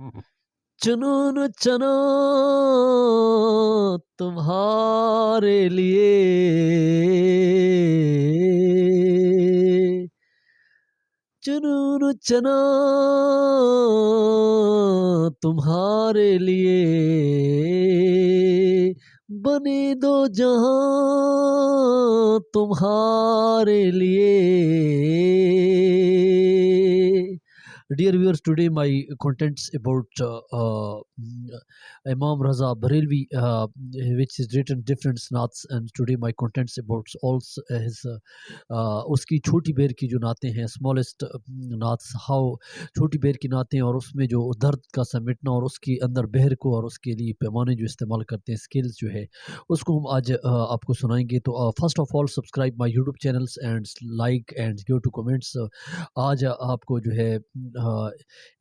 जुनून चना तुम्हारे लिए, जुनून चना तुम्हारे लिए, बने दो जहां तुम्हारे लिए. Dear viewers, today my contents about Imam Raza Barelvi, which is written different naats, and today my contents about also his उसकी छोटी बेर की जो नातें हैं, smallest नात्स, how छोटी बेर की नातें और उसमें जो दर्द का समेटना और उसके अंदर बहर को और उसके लिए पैमाने जो इस्तेमाल करते हैं, स्किल्स जो है उसको हम आज आपको सुनाएंगे. तो first of all subscribe my YouTube channels and like and give to comments. आज आपको जो है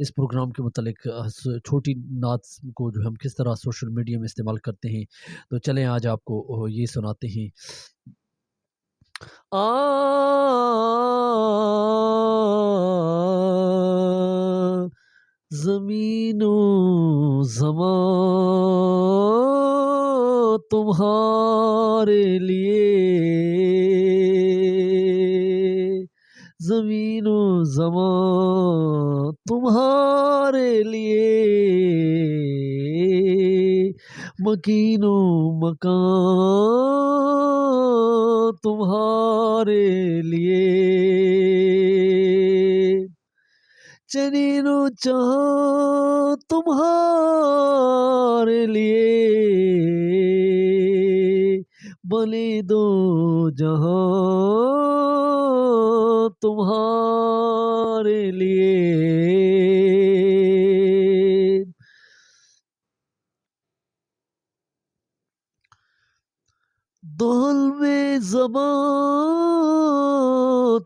इस प्रोग्राम के मतलब छोटी नात को जो हम किस तरह सोशल मीडिया में इस्तेमाल करते हैं, तो चलें आज आपको ये सुनाते हैं. ज़मीनो ज़मां तुम्हारे लिए, ज़मीनो ज़मां तुम्हारे लिए, मकीनो मकान तुम्हारे लिए, चनीनो चाह तुम्हारे लिए, बने दो जहां तुम्हारे लिए. दोहल में ज़बां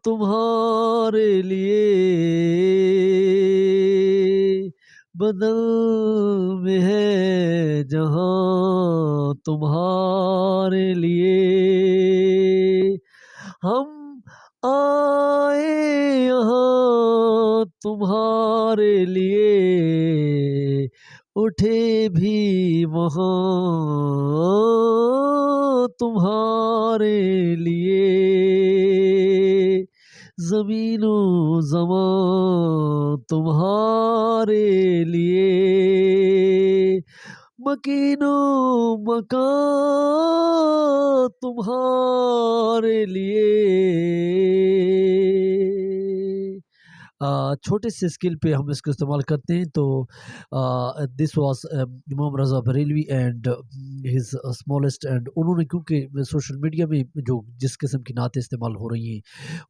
तुम्हारे लिए, बदल में है जहां तुम्हारे लिए. हम आए यहाँ तुम्हारे लिए, उठे भी वहाँ तुम्हारे लिए, ज़मीनो ज़मां तुम्हारे लिए, मकीनो मकान तुम्हारे लिए. छोटे से स्किल पे हम इसको इस्तेमाल करते हैं. तो this was Imam Raza Barelvi and his smallest. And उन्होंने क्योंकि सोशल मीडिया में जो जिस किस्म की नातें इस्तेमाल हो रही हैं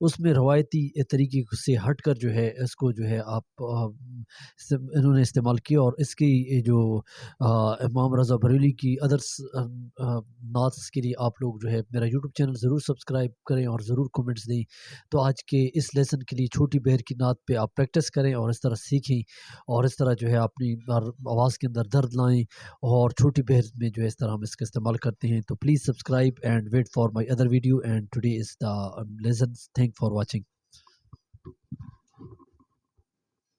उसमें रवायती तरीके से हट कर जो है इसको जो है आप इन्होंने इस्तेमाल किया. और इसकी जो इमाम रज़ा बरेलवी की अदर्स नात्स के लिए आप लोग जो है मेरा यूट्यूब चैनल ज़रूर सब्सक्राइब करें और ज़रूर कमेंट्स दें. तो आज के इस लेसन के लिए छोटी बहर की नात पे आप प्रैक्टिस करें और इस तरह सीखें और इस तरह जो है अपनी आवाज़ के अंदर दर्द लाएं. और छोटी बहर में जो है इस तरह हम इसका इस्तेमाल करते हैं. तो please subscribe and wait for my other video. And today is the lesson. Thank for watching.